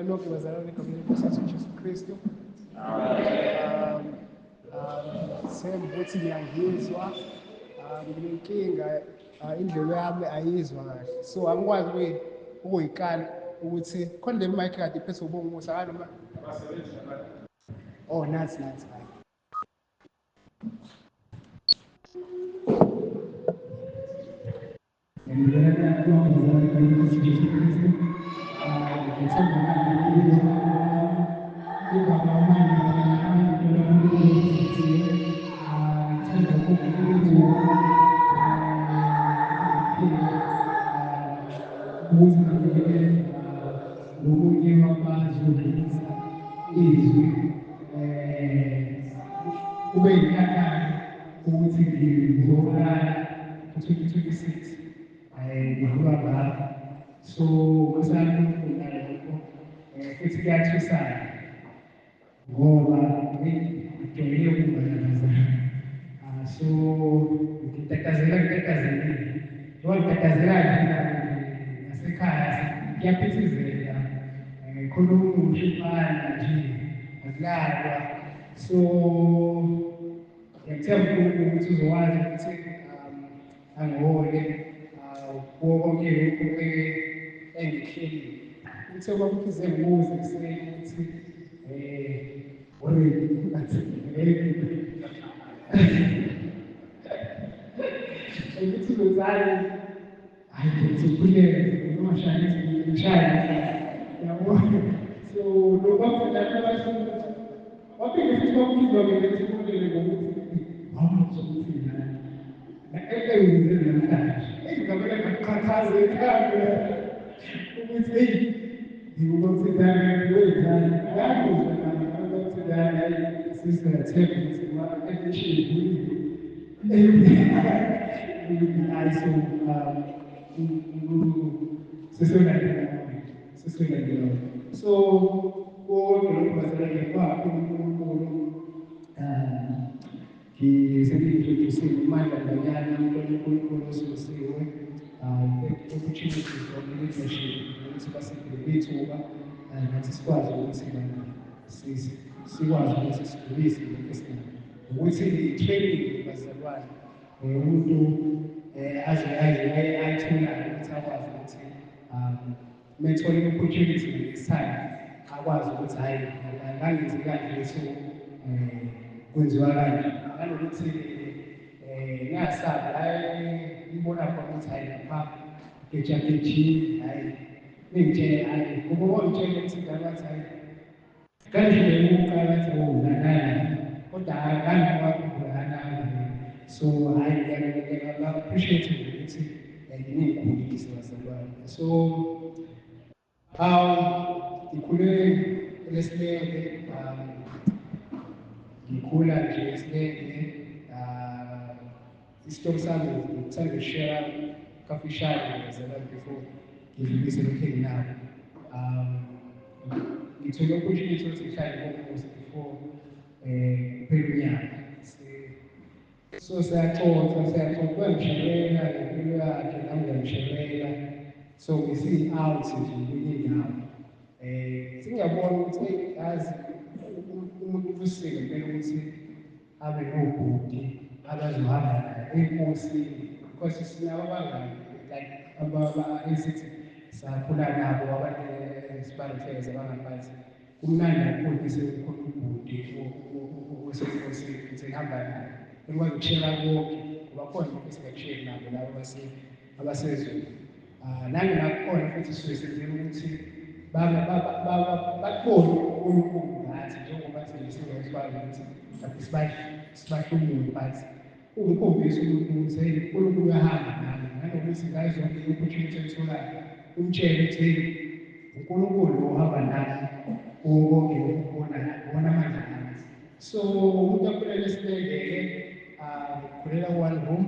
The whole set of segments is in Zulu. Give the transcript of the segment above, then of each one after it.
lonke bazalwane egameni lenkosi yethu uJesu Kristu. Sithemba ukuthi ngiyangizwa, nginenkinga, indlebe yami ayizwa kahle. So angikwazi ukuyikala ukuthi khona le mic kade iphethe ubongusa kanoma. Oh, nathi. Ngomunye wabazodlulisa izwi kube yinkathalo ukuthi ngizolala ku-2026 ngidlula ngapho. So kusakhulu nalokho futhi kuyathusana ngoba ngijwayele ukunganakazana. So ngitatazela njengoba ngitatazela nasekhaya kuyaphithizela, khona ushifana nje akulalwa. So ngiyakthemba ukuthi uzokwazi ukuthi angihole kuwo konke lokhu engihlelile. Uthe kwakuphize ngibuze ekuseni ukuthi ukuthi uzozali ngikukhulele ngishaya yabona. So lokwaphela waphinde futhi kwakuphiza ngilethi kulele ngokuthi awuzokuthi engizenzele namhlanje engizabele ngakukhathaza ekhaya ukuthi heyi ngikunomthidane wey'ngane ngakuzwa nomthidane sisingathemba ukuthi ma-efishini sesonakelayo. So konke lokhu bazalwane kwakho uNkulunkulu ngisengiyintroducile uMandla uNkulunkulu osisiwe opportunity for leadership ukuthi basiphe ithuba nathi sikwazi ukuthi sikwazi ukuthi sidlulise lokho esinako ukuthi i-training bazalwane umuntu ayitholayo ukuthi akwazi ukuthi methole i-opportunity next time akwazi ukuthi hhayi ngangenzi kanje so kwenziwa kanje nanokuthi ngingasabi ngibona khona ukuthi hhayi lapha ngejakethini hhayi ningitshele hhayi ngoba ngitshele ukuthi ngabathi hhayi kanje ukuqala ukuthi nanana kodwa ngangikwakhulana. So hhayi ngiyappreciate ukuthi nginey'khulisi bazalwane. So ngikhule eSilenge, ngikhula nje eSilenge. Isitori sami ngithanda ukushare kafishane bazalwane before ngidlulise lokhu enginako. Ngithole opportunity ukuthi ngihlale ngomkhosi before kuphela unyaka. So siyaxoxa kuyangishayela ngempilo yakhe nami ngiyamshayela. So ngisi-out nje kwenye indawo. Sengiyabona ukuthi yazi umuntu kusile kumele ukuthi abe nobhuti abazohamba naye enkosini because sinabo abangani like esithi sakhula nabo abantu esibahleze abangaphansi. Kumnandi kakhulu bese ukhona ubhuti osenkosini ukuthi ngihamba naye ekwazi ukushela konke ngoba khona lokho esingakusheli nabo labo abasezweni. Nangakhona futhi sisuke senzela ukuthi bakubone uNkulunkulu ngathi njengoba thina singakwazi ukuthi sibahlomule but ungikhombisa uNkulunkulu ukuthi hey uNkulunkulu uyahamba nami nanokuthi ngayo zonke i-opportunity engitholayo umtshele ukuthi hey uNkulunkulu lo ohamba nami kuwo konke lokhu kubonayo ubona amandla ami. So umuntu akhulele eSilenge-ke ngikhulela ku-one room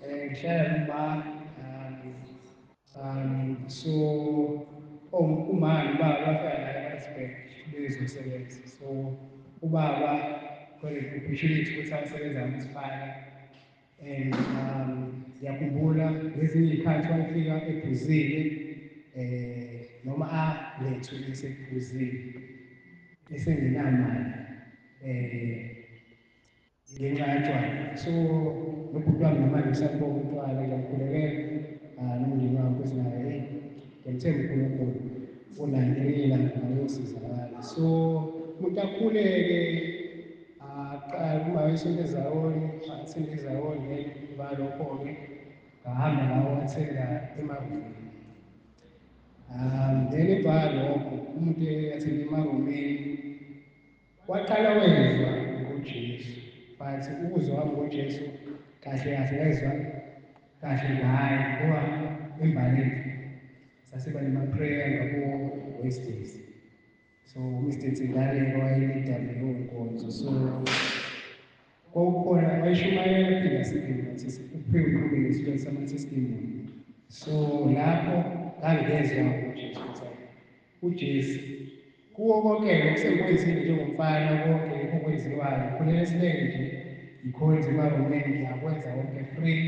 ngihlala noma so umama nobaba bafika la e-Harrisburg bezosebenza. So ubaba khona opportunity ukuthi asebenza ngomsifala and ngiyakhumbula ngezinye iy'khathi wayefika eBrazil noma alethu esephuzile esengenamali ngenxa yotshwala. So nobhuti wami namanje usabonga utshwala ngiyakhulekela nomndeni wami ukuthi naye ngiyamthemba uNkulunkulu ulandelela ngayosizakala. So umuntu akhuleke aqala uma esonto ezawoni athenge ezawoni balokho-ke ngahamba ngawo wathenga emarumeni. Then emva lokho umuntu athenge emarumeni waqala wezwa ngoJesu, but ukuzwa kwami ngoJesu kahle kahle wezwa kahle ngaye ngoba embaleki sasiba nema-prayer ngabo-Wednesdays. So Mr. Tsingaleka wayelida leyo nkonzo, so kwakukhona wayeshumayela phinde asiphinda nathi uphenyo kube nesithulo sama-testimony. So lapho ngangezwa uJesu ukuthi uJesu kuwo konke okusekwenzile njengomfana konke okwenziwayo khonela esinenge nje ikhonza emarumeni ngiyakwenza konke free.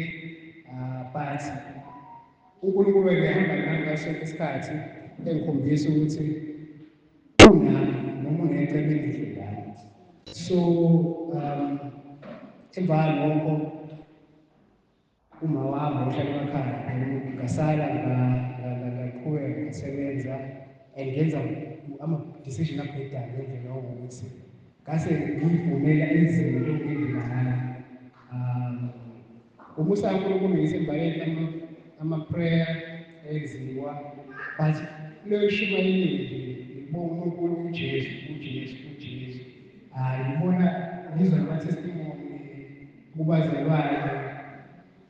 But uNkulunkulu wayehamba nami ngaso isikhathi engikhombisa ukuthi unami noma ungecebe endlini yami. So emva lokho uma wami ohlala emakhaya ngasala ngaqhubeka ngasebenza and ngenza ama-decision abhedayo ngendlela yokuthi ngase ngiyivumela izinto ngendlela umusa kaNkulunkulu ngisembaleni ama-prayer enziwa, but kuleyo shumayelile ngibona uNkulunkulu uJesu. Ngibona ngizwa nama-testimony kubazalwane,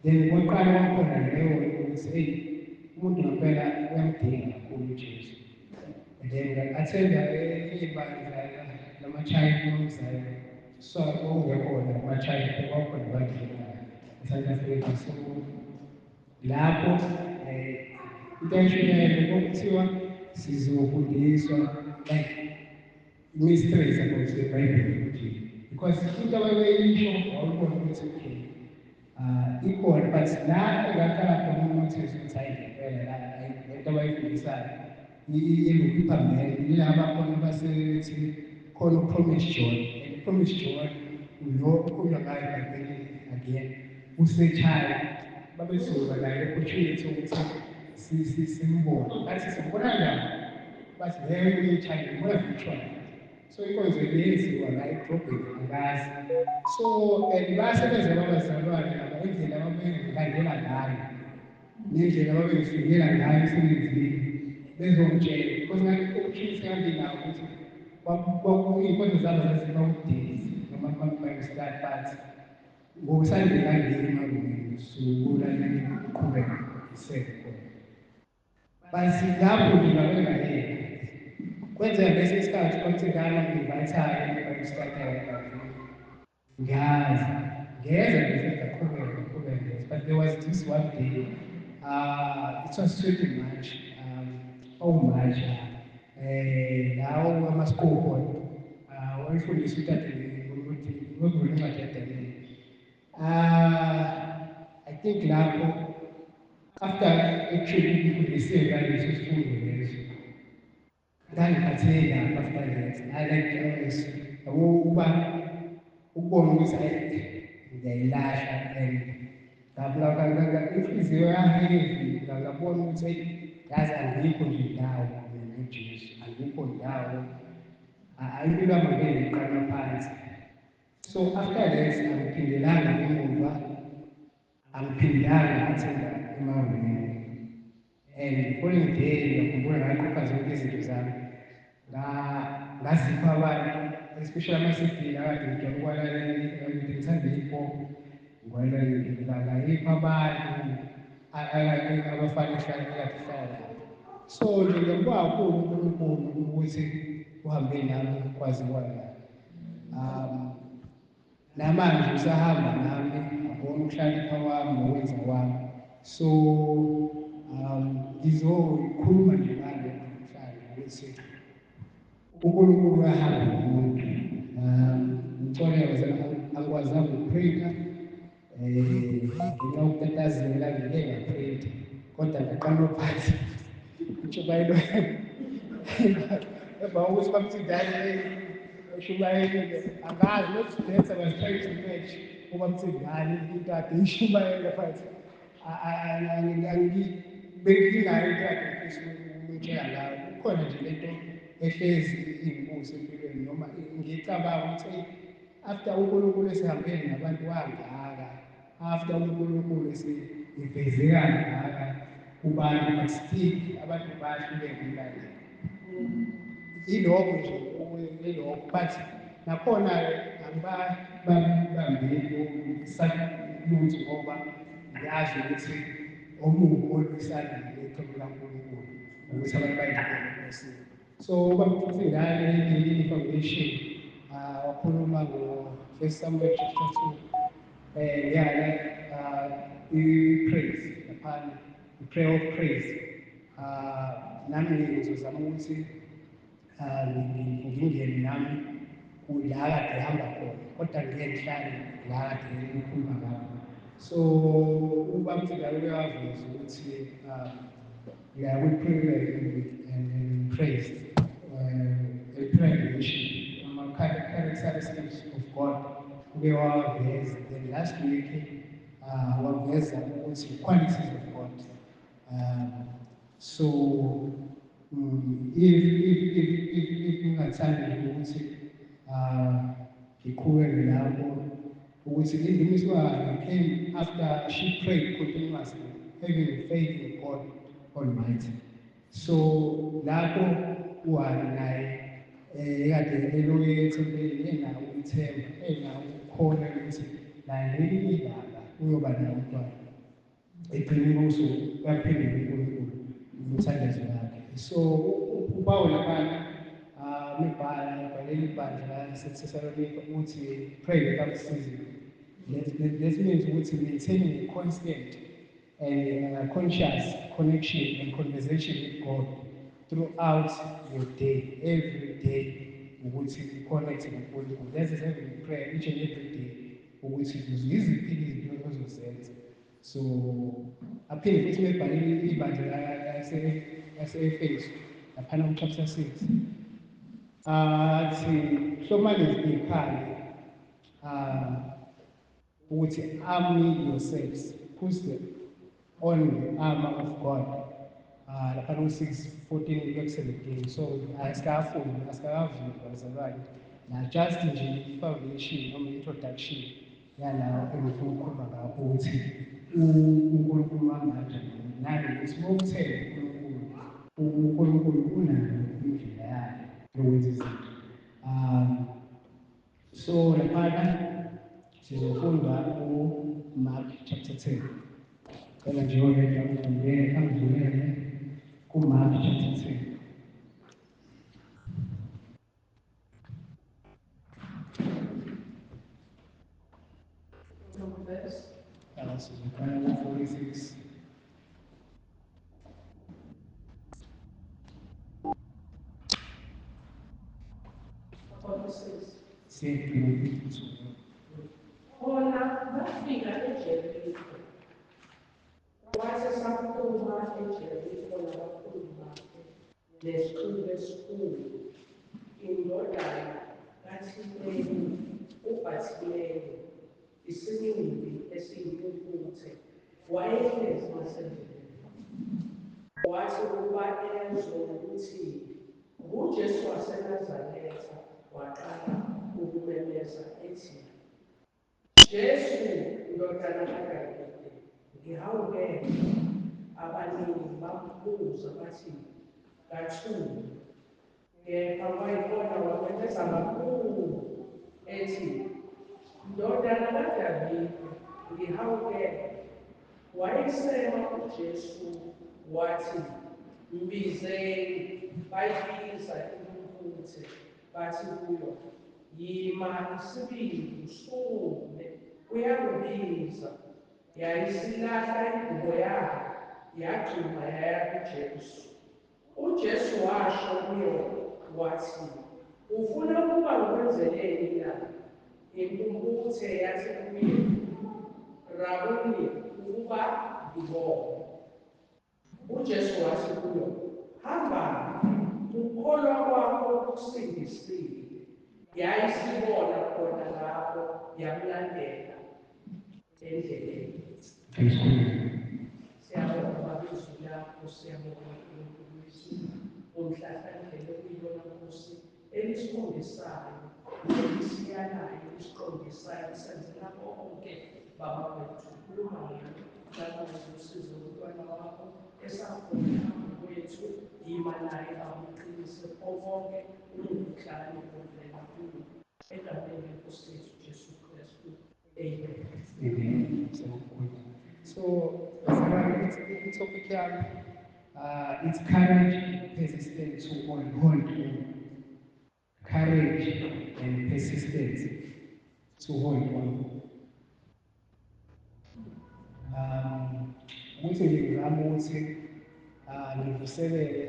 then kwaqala kwakhona leyo ukuthi umuntu ngempela uyamdinga kakhulu uJesu. And then nga-attenda ibandla lama-child nomzala, so kwakungekhona ama-child kwakukhona abadlula eSouth Africa. So lapho into ayishunyayelwe kwakuthiwa sizofundiswa like mysteries about the Bible nje, because into ababeyisho wawubona ukuthi okay ikhona, but la engaqala khona unothisi ukuthi hayi ngempela la lento abayifundisayo iphambili yilaba khona basethi khona uPromise John, and uPromise John lo okhuluma ngayo eBhayibhelini again usechild babesuka naye opportunity ukuthi simbone bathi simbona njani, bathi leyo uyichild mbona virtual. So inkonzo yenziwa la edrobheni angazi. So basebenza babazalwane laba indlela ababengilandela ngayo nendlela ababengifikela ngayo emsebenzini bezongitshela because opportunity enganginawo ukuthi iy'nkonzo zabo zaziba udesi noma ama-Bible study, but ngokusandile ngangena emarumeni sukulale uqhubeka isebe khona. Basi lapho ngingabengayeka kwenzeka bese isikhathi kwakuthi ngingayithaki i-Bible study ngeza bese ngaqhubeka, but there was this one day, it was 20 March, March, lawo amasikopho wayefundisa uTata ukuthi wekuvula incwadi yaDaniel. I think lapho after actually ngifundisiwe ngaleso sifundo leso ngangiphatheke kabi after that. I like always ukubona ukuthi ngiyayilahla and ngabula inhliziyo yaheavy, ngabona ukuthi yazi angikho nje ndawo noJesu, angikho ndawo, impilo yami ngeke ngiqala phansi. So after that angiphindelanga emuva, angiphindanga ngathenga emarumeni, and the following day ngiyakhumbula ngaqopha zonke izinto zami ngazipha abantu, especially ama-CD akade ngijwayele ukuwalalela, ngithanda i-hip-hop, ngayipha abantu abafana ehlala. So nje ngiyambonga kakhulu uNkulunkulu ukuthi uhambe nami kwaziwa la. Namanje usahamba nami, abona ukuhlakanipha kwami nokwenza kwami. So ngizokhuluma nje ngalokho namhlanje ukuthi uNkulunkulu uyahamba nomuntu. Ngixolele angikwazanga ukuprintha ngenxa yokutatazela ngike ngaprintha, kodwa ngaqala phansi Chumayelo emva kokuthi bamthindane eShumayela angazi nokuletha was trying to match ubamthindane into ade iShumayela phansi benginayo into ade ngifisa ukumtshela lawo kukhona nje lento ehlezi ingibuze empilweni noma ngicabanga ukuthi after uNkulunkulu esihambele nabantu kangaka after uNkulunkulu esiveze kangaka kubantu but-still abantu bayahluleka ukulalela ilokho nje ilokho but nakhona angibambeli sakumuntu ngoba ngiyazi ukuthi omubi olusanile eqembu kaNkulunkulu ukuthi abantu bayibheke enkosini so ubamthindane i-foundation wakhuluma ngo-1 Samuel chapter 2 i-praise laphana i-prayer of praise nami ngizozama ukuthi ngingene nami la kade ehamba khona kodwa ngihlale la kade ngikhuluma ngakho so ubamthindane uyaveza ukuthi yeah, we pray and praise characteristics of God. We are there. Then last week, was qualities of God. So, if you had time, you would say, came after she prayed continuously, having faith in God Almighty. So, lapho naye kade eloye ethembeni enawo ithemba enawo ukukhona ukuthi naye ngelinye ilanga uyoba nomntwana egcineni kuso uyaphendula uNkulunkulu umthandazo wakhe so uPaul lapha ebhaleni ibandla laseThesalonika ukuthi pray without ceasing. This means ukuthi maintaining a constant and conscious connection and conversation with God throughout your day, every day, ukuthi connect noNkulunkulu. That is having prayer each and every day, ukuthi iziphi izinto ozozenza. So, aphinde futhi mebhaleni ibandla lase-Efesu, laphana chapter 6. Athi hlomani izikhali ukuthi arm yourselves, put on the armor of God. Laphana 6:14 kuya ku-17 so asikavumi bazalwane na just nje i-foundation noma i-introduction yalawo engifuna ukukhuluma ngakho ukuthi uNkulunkulu wangakanjani nanokuthi uma ukuthemba uNkulunkulu unayo indlela yakhe yokwenza izinto so laphana sizofunda uMark chapter 10 cela nje oyedwa angivulele kuMark chapter 10. Sizokhala ku-46. Khona bafika eJeriko. Wathi saphuma eJeriko nabafundi bakhe nesikhulu esikhulu indodana kaThimeni uBhathimeyi isinqindi esiyimpumputhe wayehlezi ngasendleleni. Wathi ukuba ezwe ukuthi nguJesu waseNazaretha waqala ukumemeza ethi, Jesu, indodana kaDavide, ngihawukele. Abaningi bambuza bathi, kathini? Kepha wayikhona wamemeza kakhulu ethi, ndodana kaDavide, ngihawukele. Wayesema uJesu wathi, mbizeni. Bayibiza impumputhe bathi kuyo, yima isibindi usukume. Uyakubiza. Yayisilahla ingubo yayo yagxuma yaya kuJesu. uJesu washo kuyo wathi, ufuna ukuba ngikwenzeleni na? Impumputhe yathi kuye, Rabuni, ukuba ngibone. uJesu wathi kuyo, hamba ukholwa kwakho kusindisile. Yayisibona khona lapho yakulandela endleleni. Siyabonga izwi lakho, siyabonga uNkulunkulu wethu omhlahlandlela okuyilona Nkosi elisifundisayo, elisiyalayo, elisiqondisayo, senzela konke Baba wethu. Khuluma ngalo lapho usizo umntwana wakho esakhona phambi kwethu, yima naye bamuqinise konke ungukuhlala uvela kuyo egameni leNkosi yethu Jesu Kristu. Amen. Amen. So good. So, the topic here, it's courage, persistence to hold on. Courage and persistence to hold on. Ukuthi ngizama ukuthi ngivuselele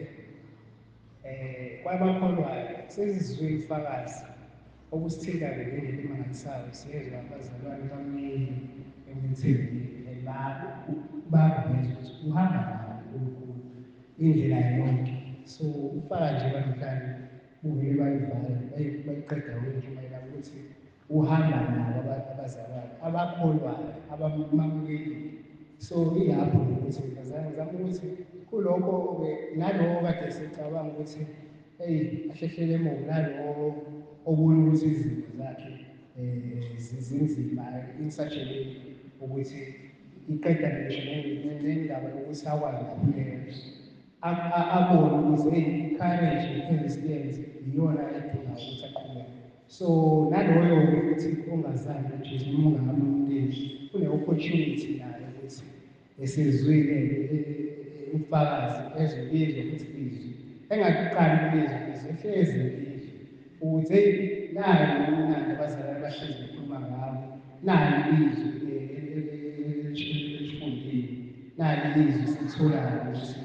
kwabakholwayo sezizwe ubufakazi obusithintayo ngendlela emangalisayo. Siyezwa abazalwane baminingi emthembeni bakuveza ukuthi uhamba nawo uNkulunkulu indlela yonke. So ufaka nje banhlanje buvele bayivala bayiqeda ukuntshumayela ukuthi uhamba nabo abazalwane abakholwayo abamamukeli. So ilapho ukuthi ngizama ukuthi kulokho nalowo kade secabanga ukuthi ahlehlele emuva nalowo obona ukuthi izimo zakhe zinzima in such a way ukuthi iqeda nendaba yokuthi akwazi ukukhuleka abone ukuthi i-courage ne-persistence iyona edinga ukuthi aqhubeke. So naloyo-ke ukuthi ongazange uJesu noma ungamamukeli une-opportunity naye ukuthi esezwile ubufakazi ezobizwa ukuthi izwi engakuqali kulezwi ehlezi ilizwi ukuthi naye nomnandi abazalwane bahlezi bekhuluma ngawo, naye izwi elifundile, naye izwi esitholayo ukuthi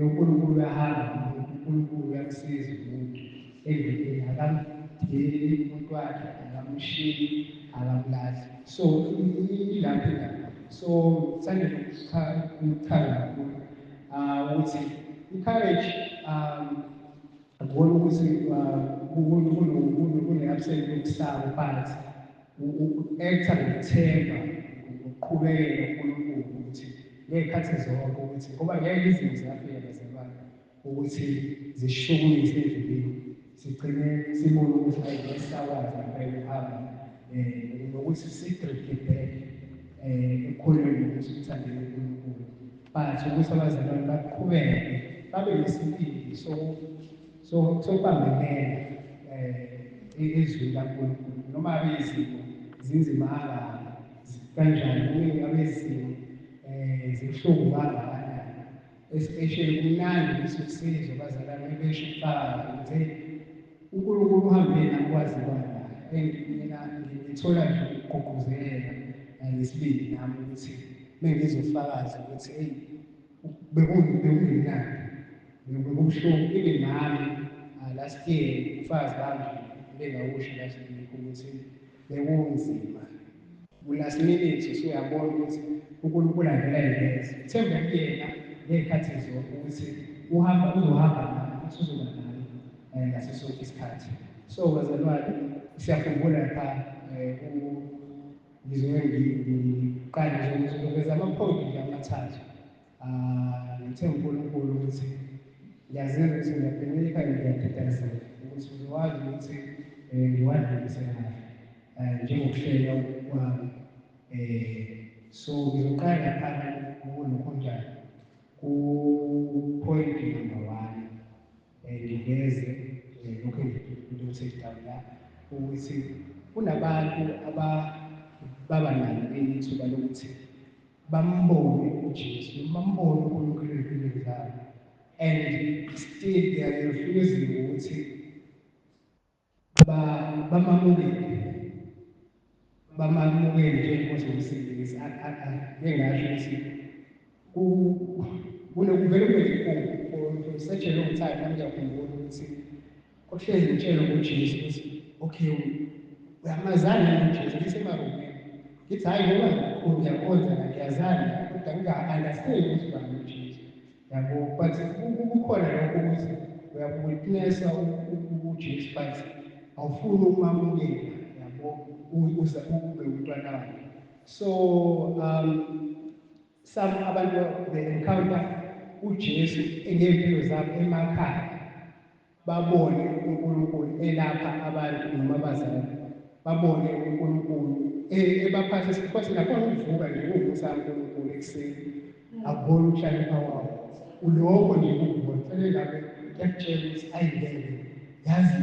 uNkulunkulu uyahamba, uNkulunkulu uyamsiza umuntu endleleni, akamdeli umuntu wakhe, akamshiyi, akamlahli. So ilapho ilapho. So sithanda ukuchaza kakhulu ukuthi i-courage akubona ukuthi kune-absence yokusaba phansi, u-act-a ngokuthemba, ngokuqhubekela uNkulunkulu ukuthi ngey'khathi zonke ukuthi ngoba ngeke izimo ziyafika bazalwane ukuthi zishukumise endleleni, sigcine sibone ukuthi ayisakwazi ngempela ukuhamba nokuthi si-drift back ekukholweni ukuthi uthandele uNkulunkulu. But ukuthi abazalwane baqhubeke babe nesibindi sokubambelela ezwini laNkulunkulu noma abe izimo zinzima kanjani, abe izimo zibuhlungu kangakanani. Especially kumnandi ukuthi usizwe abazalwane besho ubufakazi ukuthi uNkulunkulu uhambe nami kwaziwayo. And mina ngithola nje ukugqugquzela ngesibindi nami ukuthi mengizofakaza ukuthi bekungemnandi, bekubuhlungu. Even nami last year ubufakazi bami bengawusho last week ukuthi bekunzima. Last minute usuyabona ukuthi uNkulunkulu angela yiveze. Themba kuyena ngey'khathi zonke ukuthi uzohamba nami, futhi uzoba nami ngaso sonke isikhathi. So bazalwane, siyakhumbula lapha ngizoke ngiqale nje ngizoveza ama-point nje amathathu. Ngithemba uNkulunkulu ukuthi ngiyazenza ukuthi ngiyabhenyeka ngiyadidazela ukuthi uzokwazi ukuthi ngiwadlulise kahle njengokuhlela kwami. So ngizoqala laphana kunokhonjana ku-point number 1 ngiveze lokhu engikuthethile la ukuthi kunabantu baba nalo leli thuba lokuthi bambone uJesu, bambone uNkulunkulu empilweni zabo, and still they are refusing ukuthi bamamukele njengenkosi yomsindisi. Ngingasho ukuthi kunokuvele kube for such a long time nami ngiyakhumbula ukuthi kwakuhlezi ngitshela uJesu ukuthi okay, uyamazana noJesu ngisemarumeni, ngithi hhayi ngoba ngiyakhonza ngiyazana kodwa nginga-understand ukuthi bani uJesu. yabo, but kukhona lokho ukuthi uyabulisa uJesu but awufuni ukumamukela, yabo, uze ube umntwana wakhe. So some abantu they encounter uJesu ngempilo zabo emakhaya, babone uNkulunkulu elapha abantu noma abazali, babone uNkulunkulu ebaphathisa, because nakhona ukuvuka nje ukuvusa uNkulunkulu ekuseni akubona ukuhlakanipha kwawo, ulokho nje ukubona kufanele ngabe kuyakutshela ukuthi ayingeke yazi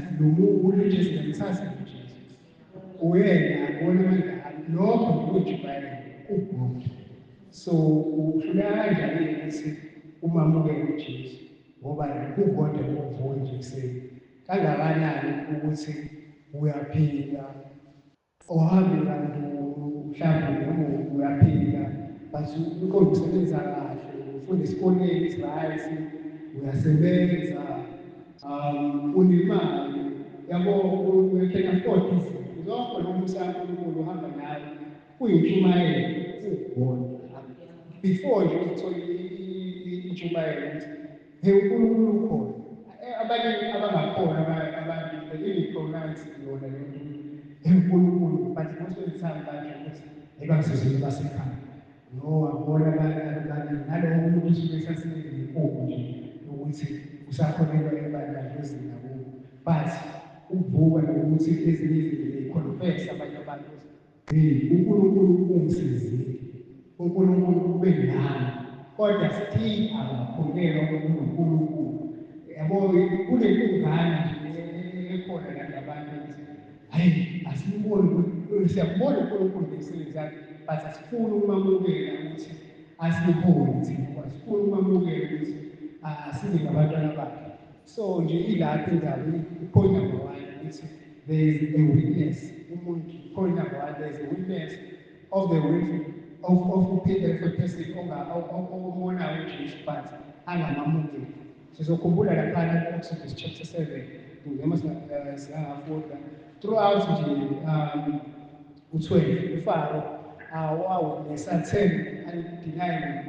uJesu ngamthatha uJesu uyena akubona amandla lokho nje ubhuti. So uhluleka kanjani ukuthi umamukele uJesu ngoba kukodwa ukuvuka nje ekuseni kangakanani ukuthi uyaphila ohambe kanti mhlawumbe noma uyaphila but uqonda ukusebenza kahle, ufunda esikoleni right, uyasebenza, unemali, yabo, you can afford izinto zonke noma uNkulunkulu uhamba nawe kuyintshumayelo ukubona before nje uthole intshumayelo ukuthi hey uNkulunkulu ukhona. Abanye abangakhona abantu i-pronounce yona le nto uNkulunkulu, but most of the time manje ukuthi ebasizini basekhaya no abona abanye nalowo muntu usuke esaseyinkukhu nje ukuthi usakholelwa ebandleni nakubo, but ukuvuka nokuthi ezinye izinto they-confess abanye abantu hey uNkulunkulu ungisizile, uNkulunkulu ube nami, kodwa still abakholelwa kuNkulunkulu. Yabo, kunentungane nje ekhona la abantu ukuthi hayi asiboni siyabona uNkulunkulu ngesilisa but asifuni ukumamukela ukuthi asibone thina, asifuni ukumamukela ukuthi sibe ngabantwana bakhe. So nje ilapho indaba point number 1 ukuthi there is a witness, umuntu point number 1 there is a witness of the witness of the person ongabonayo uJesu but angamamukeli. Sizokhumbula laphana ku-Exodus chapter 7 noma singafunda throughout nje u-12 uFaro wawitnessa 10 undeniable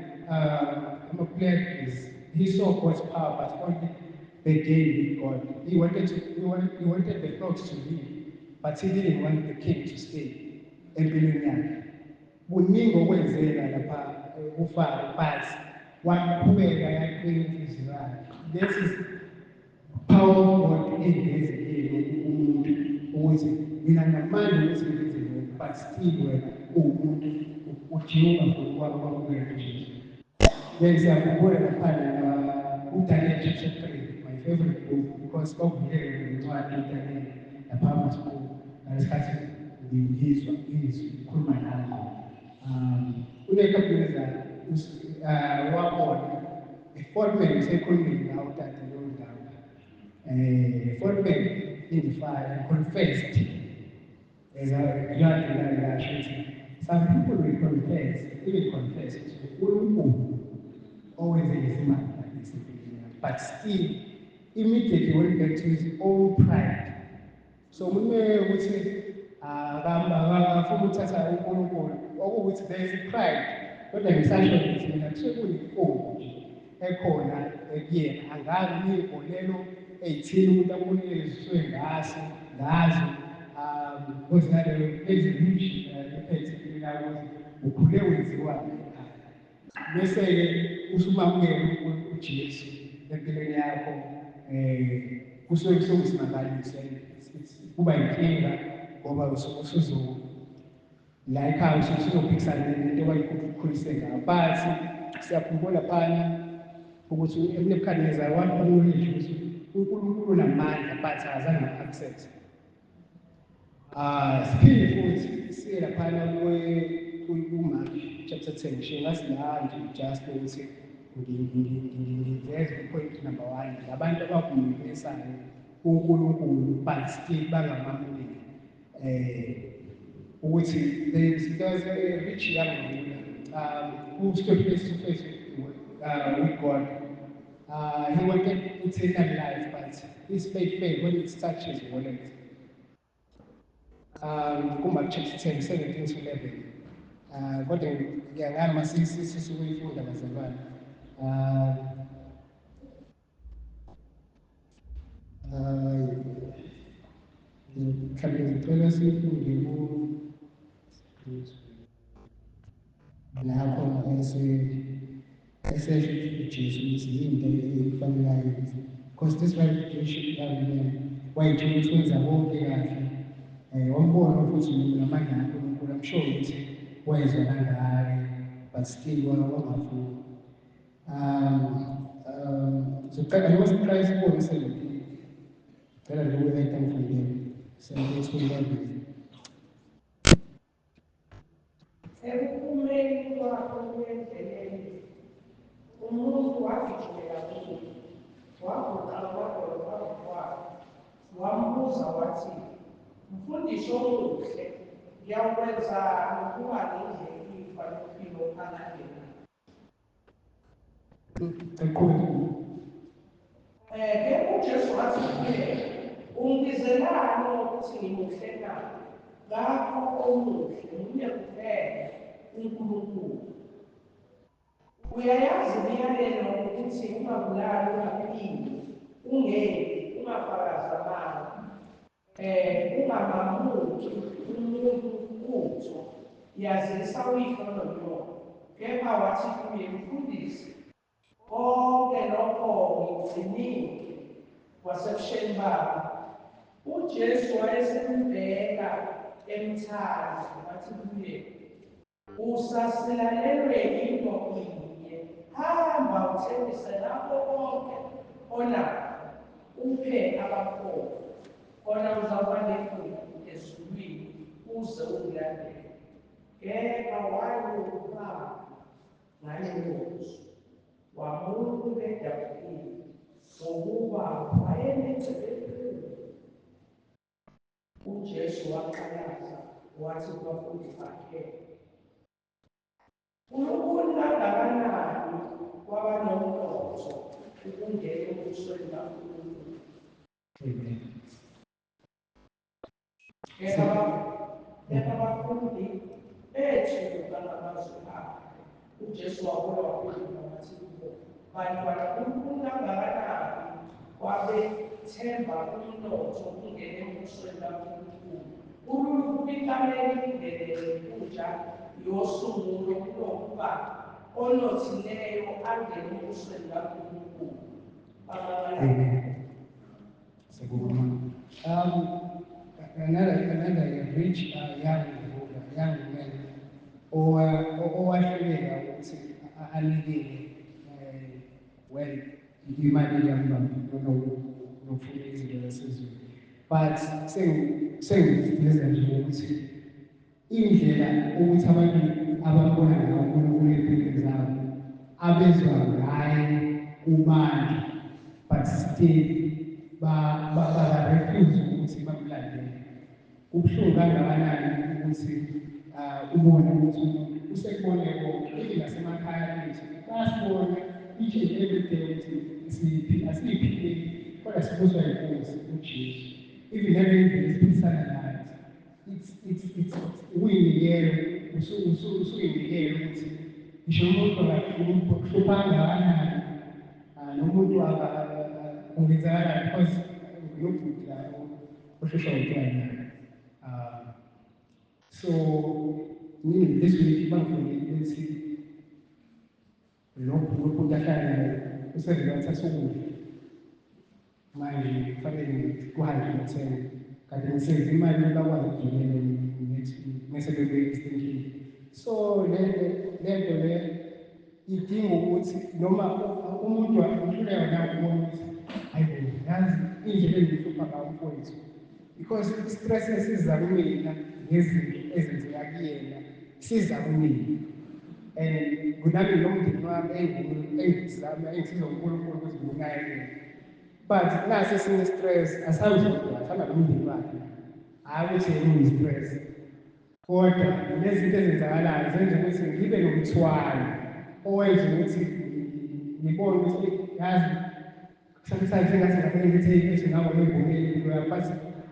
ama-plagues. He saw God's power but only the day with God. He wanted the flocks to leave but he didn't want the king to stay empilweni yakhe. Kuningi okwenzeka lapha uFaro but waqhubeka yaqina inhliziyo yakhe. This is power of God engenzekile umuntu ukuthi mina ngamanje ukuthi ngenze lokho but still wena uwumuntu uJehova ngokwamukela uJesu. Ngiyakhumbula laphana uDaniel chapter 3, my favorite book, because kwakuvuleka ngencwadi uDaniel lapha masibukho ngesikhathi ngizwa ikhuluma nami. Unekapuleza wabona i-foreman esekhulumile ngawo utata leyo ndawo. Foreman in the fire confessed, as I some people will confess, even confess to uNkulunkulu always is man, but still immediately went back to his own pride. So umuntu ukuthi akafuna ukuthatha uNkulunkulu okuwukuthi there is pride, kodwa ngisasho ukuthi mina kusuke kuyinkomo nje ekhona ekuyena, angazi iy'nkolelo ey'thile umuntu akuneziswe ngazo ngozinaleyo ezilunji ephethe impilo yakho ukhule wenziwani. Bese-ke usumamukela uJesu empilweni yakho, kusuke kusimakalise kuba yinkinga ngoba like usuzophikisana nento abayikhuliswe ngayo. But siyakhumbula phana ukuthi uNebukadnezar wakhuluma ukuthi uNkulunkulu namandla but azange am-accept. Siphinde futhi siye laphana kuMark chapter 10 ngisho ngasilaa nje just ukuthi ngiveze point number 1 abantu abakumnisayo uNkulunkulu but still bangamamukeli. Ukuthi there's a rich young man who stood face to face with God. He wanted eternal life, but his faith failed when it touched his wallet. Mark chapter 10, 17 to 11. Kodwa ngiyangani masisifunda bazalwane. ngicela sifunde lapho esesho uJesu ukuthi yinto efaneleyo ukuthi because this validation wayithola ukuthi wenza konke kahle wambona futhi namandla kaNkulunkulu I'm sure ukuthi wezwa nangaye but still wangafuni sicela noma siqala isibongo seliphi cela nje uku-eda ngifundile sengethulile ekuphumeni kwakho endleleni umuntu wagijimela kuye waguqa amadolo phambi kwakhe wambuza wathi mfundisi omuhle ngiyakwenzani ukuba nendlela ifa lophilo phakade ke uJesu wathi kuye ungibizelani ukuthi ngimuhle na ngakho omuhle nguye kuphela uNkulunkulu uyayazi imiyalelo ukuthi ungabulali ungaphili ungekho ungafakazi amanga ungamamuki umuntu utho yazisa uyihlo nonyoko kepha wathi kuye mfundisi konke lokho ngikugcinile wasebusheni bakho uJesu wayesembheka emthanda wathi kuye usasilalelwe yinto inye hamba uthembise labo bonke onakho uphe abaphofu khona uzawuba nephupho ezulwini uze ungilandele kepha wayokubamba ngale nkosi wamuntu edabukile ngokuba wayenegcebelele uJesu waqalaza wathi kubafundi bakhe uNkulunkulu kangakanani kwaba nomnotho ukungena embusweni kaNkulunkulu kepha abafundi bethuka ngamazwi abo uJesu wabuya waphendula wathi kubo bantwana uNkulunkulu kangakanani wabethemba umnotho ukungena embusweni kaNkulunkulu ululukubikamela indlela yenkunja yosungulo kunokuba onothileyo angene embusweni kaNkulunkulu another rich young man owahluleka ukuthi anikele well imali nokufuna izinto zasezweni but sengiveza nje ukuthi indlela ukuthi abantu ababona ngayo uNkulunkulu empilweni zabo abezwa ngaye kubantu but still ba-refuse ukuthi bamlandele kubuhlungu kangakanani ukuthi ubone ukuthi umuntu usekubone konke even nasemakhaya ethu bayasibona each and every day ukuthi asiyiphileli kodwa sibuswa yinkosi uJesu even everything esiphilisana nayo uyinikele usuyinikele ukuthi ngisho umuntu akuhlupha kangakanani nomuntu ungenzakala because yobhuti la oshesha utwana so this week bangifundile ukuthi lokhu ndahlala usezathatha ukudla manje kufanele kuhambe ngithenga kanti ngisenza imali bakwazi ukugibela mese bebe extension so lento le idinga ukuthi noma umuntu uhluleka nawe ukubona ukuthi hayibo yazi indlela engihlupha ngayo mfowethu because i-stress esiza kumina ngezinto ezenzeka kuyena siza kumina and kunami nomndeni wami engisiza uNkulunkulu ukuthi nginakekele but nasi sine-stress asawuzodwa sihamba nomndeni wakhe hhayi ukuthi uyi-stress kodwa lezi zinto ezenzakalayo zenza ukuthi ngibe nomthwalo owenza ukuthi ngibone ukuthi yazi sometimes engathi ngaphandle ngithi ethi ngawo ngivumile impilo yami but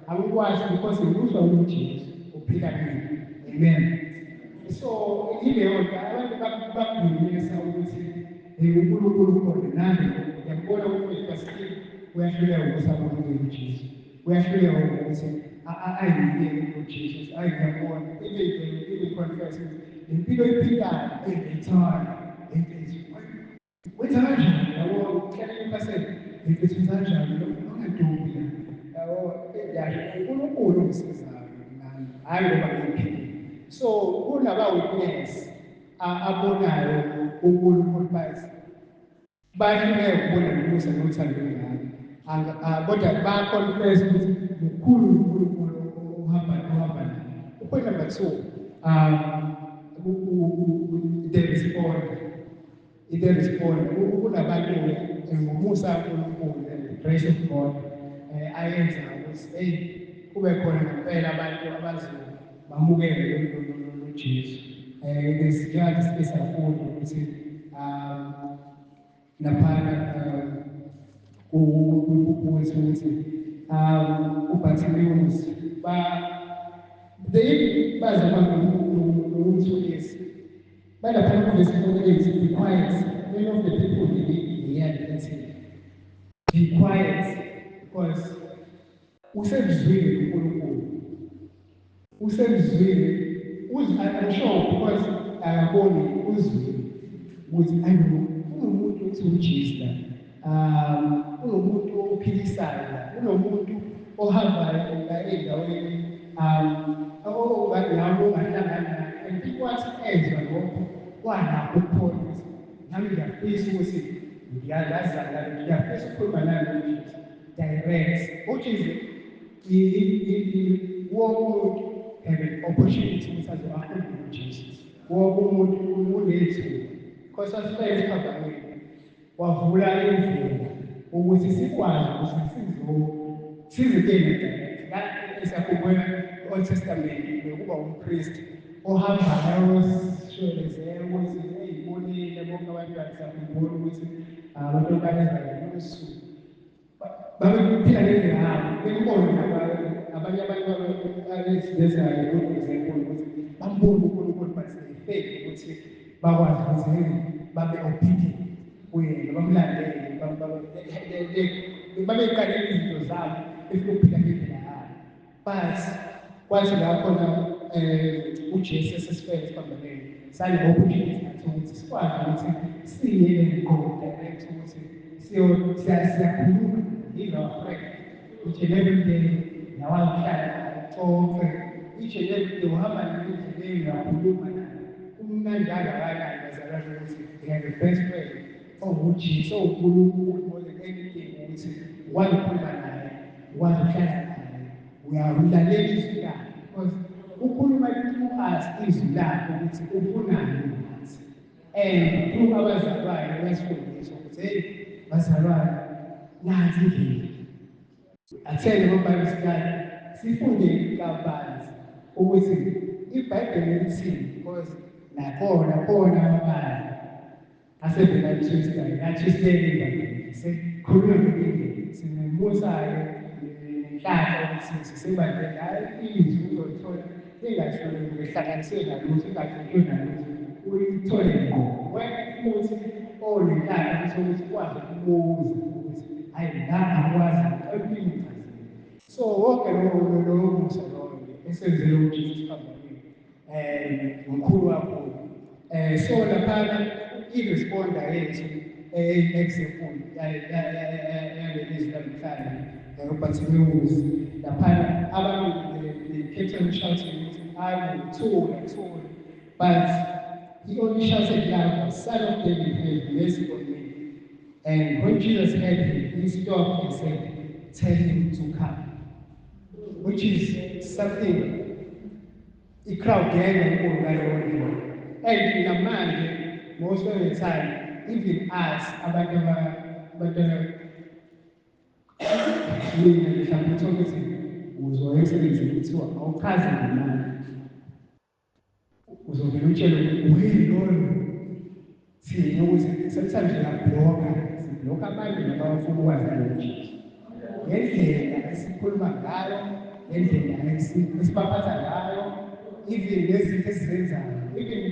angikwazi because ngikuzwa uJesu uphila kimi amen so yileyo nto abantu bakugulisa ukuthi uNkulunkulu ukhona nami ngiyambona ukuthi basithi uyahluleka ukuthi abone uJesu uyahluleka ukuthi ayingiyeke kuJesu, ayingiyabona, ibe confess impilo ephilayo engiyithanda, engiyizwa. Wenza kanjani yabo uhlale impasela ngifisa kanjani lo ngadumbi yabo yasho uNkulunkulu ongisizayo nami hayi ngoba ngiphile. So kunaba witness abonayo uNkulunkulu bathi bahluleke ukubona nomusa nothando ngami. Kodwa baconfess ukuthi ukhulu uNkulunkulu uhamba naye. Point number 2, the respond kunabantu ngomusa kaNkulunkulu and the grace of God ayenza ukuthi kube khona ngempela abantu bamukele uJesu. Ngesikhathi esafunda ukuthi laphana ukuthi uBartimaeus bazama nokuthulisa balaphana kulesifonelezi be quiet. Many of the people they hear be quiet because usemzwile uNkulunkulu usemzwile I'm sure because akaboni uzwile ukuthi unomuntu othi uJesu unomuntu ophilisayo unomuntu ohambayo endaweni okungahlangana naye and people athi ezwa lokho kwanakho ukukhona ukuthi nami ngiyafisa ukuthi ngiyazana ngiyafisa ukukhuluma naye uJesu direct which is wonke umuntu have an opportunity ukuthi azobakhona uJesu. Wonke umuntu unethuba because sasifike esiphambanweni wavula indlela ukuthi sikwazi ukuthi sizitshele direct esakubona Old Testament bekuba umpriest ohambayo osishwelezela ukuthi eyibonile bonke abantu basakubona ukuthi abantu bayenza babephila ngendlela yabo bembona abanye abantu abezilezayo example ukuthi bambone uNkulunkulu basefake ukuthi bakwazi ukuthi babe obedient kuyena bamlandele babeqalela izinto zabo befuna ngendlela yabo. But kwathi la khona uJesu esesifele esiphambanweni sane-opportunity nathi ukuthi sikwazi ukuthi siyele ngqo direct ukuthi siyakhuluma he's our friend each and every day nawahlala uxoxe each and every day uhamba nendleleni uyakhuluma naye kumnandi kangakanani bazalwane ukuthi we have a best friend owuJesu owuNkulunkulu more than anything ukuthi ukwazi ukukhuluma naye ukwazi ukuhlala naye uyamlalela izwi lakhe because ukhuluma to-us izwi lakhe ukuthi ufunani nathi and through abazalwane besifundiswa ukuthi bazalwane nansi indlela athele ngoBhayibheli sifunde kabanzi ukuthi iBhayibheli lithini because nakhona abanye asebenzisa iTestament nathi sikhuluma ngempilo sinemusayo nenhlanhla ukuthi sisebenzele hayi izwi uzothola ingahlule ngehlanganiswe nalutho ingahlule nalutho uyithole ngqo wena uthi onenhlanhla ukuthi ukwazi ukubuza ukuthi hayi la akwazi empilo. So wonke lo musa loyo esenzele uJesu esiphambanweni mkhulu kakhulu. So laphana iresponda yethu example yalezi namhlanje uBartimaeus laphana abantu they shouting I but he only shouted loud, Son of David, have mercy on me. And when Jesus heard him, he stopped and said, tell him to come. Which is something the crowd gathered all around. And in a man, most of the time, even us, uzovela utshele ukuthi loyo thina ukuthi sometimes sibloka abantu abafuna ukwazi uJesu ngendlela esikhuluma ngayo ngendlela esibaphatha ngayo even lezinto esizenzayo even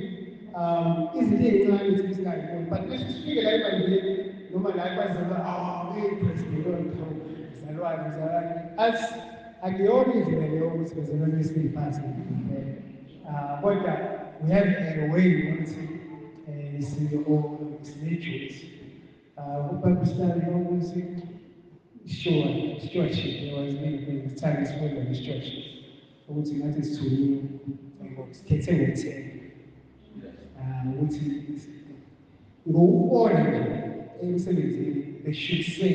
izinto ezincane esingayiboni but mesifike la ebandleni noma la bazalwa hey praise the Lord zalwane athi akuyona indlela leyo ukuthi bezalwane esiyiphansi kuphela. Kodwa we have a way ukuthi sinejuice. Kubible study ukuthi stewardship was being time is full of stewardship. Ukuthi ngathi sithunyiwe ngokukhethe ngokuthemba. Ukuthi ngokubona nje emsebenzini they should say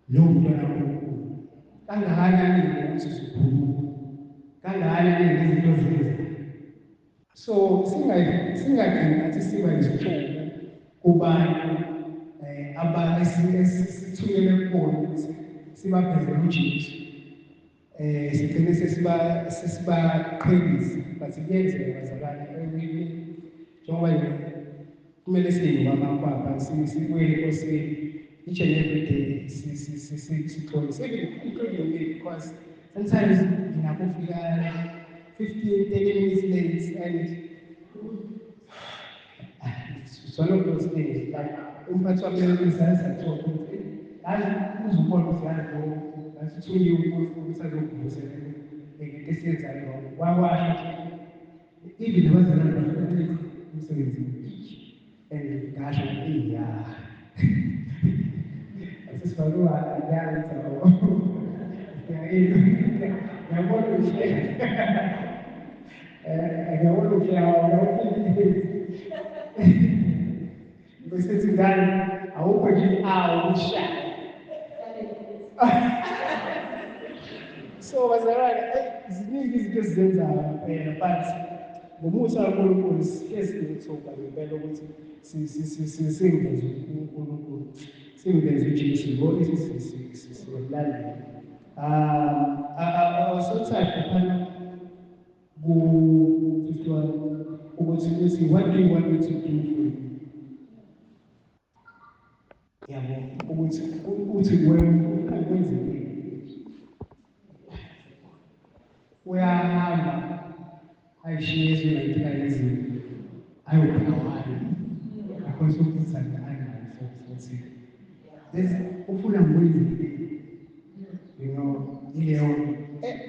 lo mntwana kaNkulunkulu kangakanani ukuthi sikhuluma kangakanani izinto zenza. So singagcini nathi siba yisihlobo kubantu esithumele kubona ukuthi sibaphendule uJesu. Sigcine sesibaqhelisa but kuyenzeka bazalwane njengoba kumele siyibamakwapha sibuye enkosini each and every day sixolise including me because sometimes ngiyakufika 15-30 minutes late and it's one of those things like umphathi wami uzazi ukuthi yazi uzubona ukuthi yazi lo asithunyiwe ukuthi azokuvusa ngento esiyenzayo wakwasho even abazalwane bafanele umsebenzini and ngasho iya asisibaluwa ayayenza ngiyabona besithi ngani awukho nje ushaya. So bazalwane ziningi izinto esizenzayo phela but ngomusa kaNkulunkulu siyesithoba ngempela ukuthi singiveze uNkulunkulu singiveze uJesu lo siyamlandela. I was so touched upon ukuthi what do you want me to do for you? Yabo ukuthi wenze uyahamba ayishiye ezingayithanda izinto ayobhawani because ukuzana anayo futhi there's ufuna ngwenze ileyo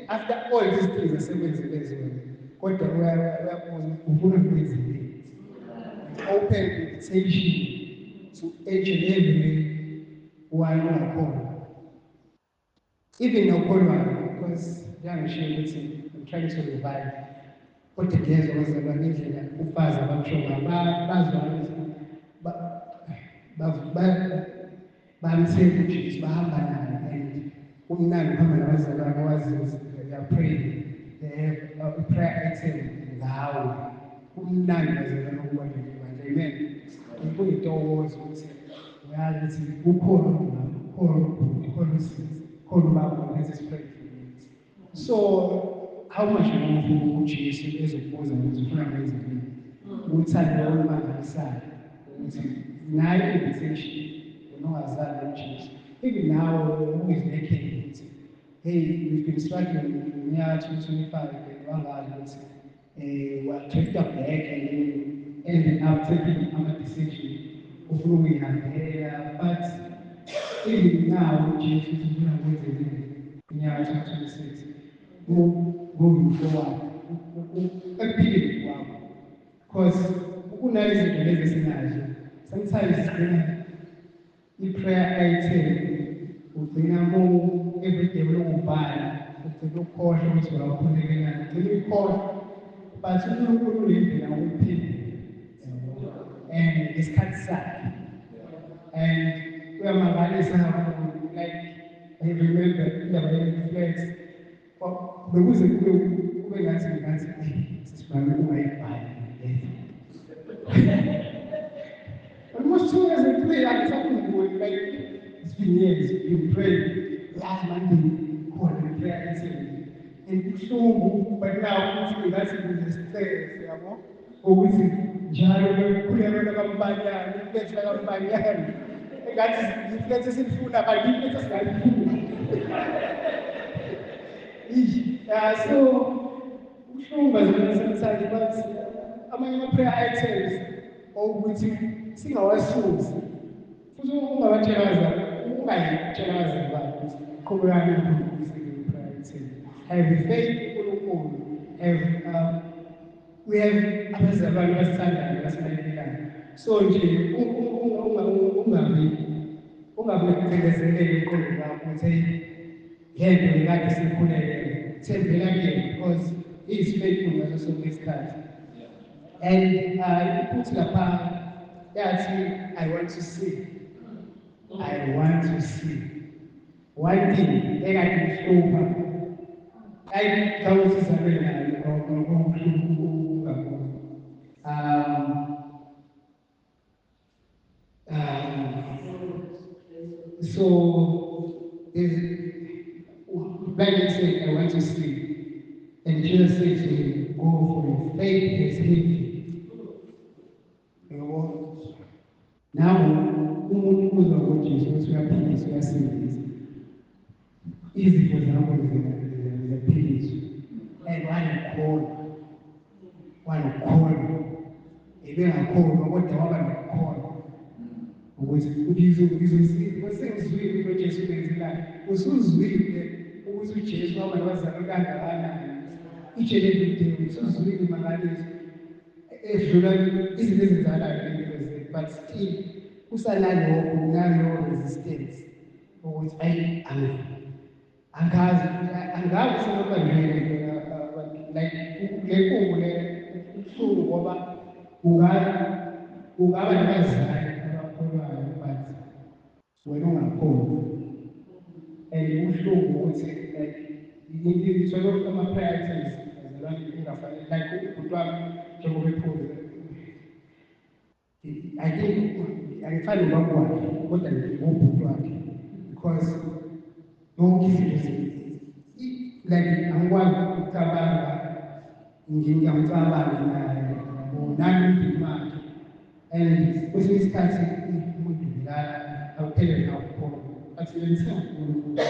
after all these things asekwenzeke zona kodwa uyabuza ufuna ngwenze open invitation to each and every one wakhona even nokholwayo because njengashiye ukuthi I'm trying to revive kodwa ngiyezwa bazalwane indlela ufazi abakushoyo bamthemba uJesu bahamba naye and umnandi uhamba nabazalwane wazi they are praying they have a prayer item ngawe umnandi bazalwane ukuba nebandla amen. Kuyintokozo ukuthi uyazi ukuthi ukhona ukhona usizi khona ubaba as is praying for you. So how much more uJesu ezokubuza ukuthi ufuna kwenza yini uthando olumangalisayo ukuthi nayo invitation unowazali uJesu even now who is making it hey we've been struggling in the year 2025 and wangazi ukuthi what up back and ended up taking a decision of moving and but even now Jesus is going to wait in the year 2026 moving forward appealing wow because ukunaliza izinto ezisinazo sometimes i-prayer item ugcina everyday ulokubhala ugcina ukhohlwa ukuthi wakhulekela ugcina ukhohlwa but uNkulunkulu uyindlela yokuphila and isikhathi sakhe and uyamangalisa kakhulu like I remember indaba ye-flex bekuze kube ngathi sisibani ungayibhali almost 2 years and 3 years something like it's been years you pray last Monday call the prayer meeting and so but now that's the stress yabo ukuthi njalo kukhulekela kampanyana kuletha kampanyana engathi iflex esifuna kanti iflex esingalifuna so uhlunga sometimes but amanye prayer items ukuthi singawasuzi futhi ungawatshelaza ungayitshelaza abantu qhubekani nokuphila have faith kuNkulunkulu, we have abazalwane abasithandayo baseNigeria. So nje ungabi ukucindezeleka emqondweni wakho ukuthi yena bekade sikhulelwe, thembela kuyena because he is faithful ngaso sonke isikhathi. And iphuthu lapha yathi I want to see. I want to see. One thing ekade ihlupha ayikawuthi sabe nayo ngokubuhlungu kakhulu. So Bible said, I want to sleep. And Jesus said to him, go for your faith has healed you. Now, umuntu uzwa ngoJesu uyaphilisa uyasindiza. Izifo zakho ziyaphiliswa. And wanokholwa. Ebengakholwa kodwa waba nokholwa. Ukuthi usengizwile ukuthi Jesu wenzelayo. Usuzwile ukuthi uJesu waba nabazalwane kangakanani. Each and every day usuzwile imangaliso edlula izinto ezenzakalayo empilweni zethu, but still usanalowo resistance ukuthi angazi sinokuba like lekungu ubuhlungu ngoba ungaba nabazali abakholwayo but wena ungakhoni. And ubuhlungu ukuthi like ithola ama-priorities azalwane ungafanele like ubhuti wami njengoba ephuze. I think angifani nobakwakhe kodwa ngibubhuti wakhe because yonke izinto like angikwazi ukucabanga ngiyamcabanga naye nami umndeni wakhe. And kwesinye isikhathi umuntu ngilala awuphelele nawukhona but ngiyamthemba uNkulunkulu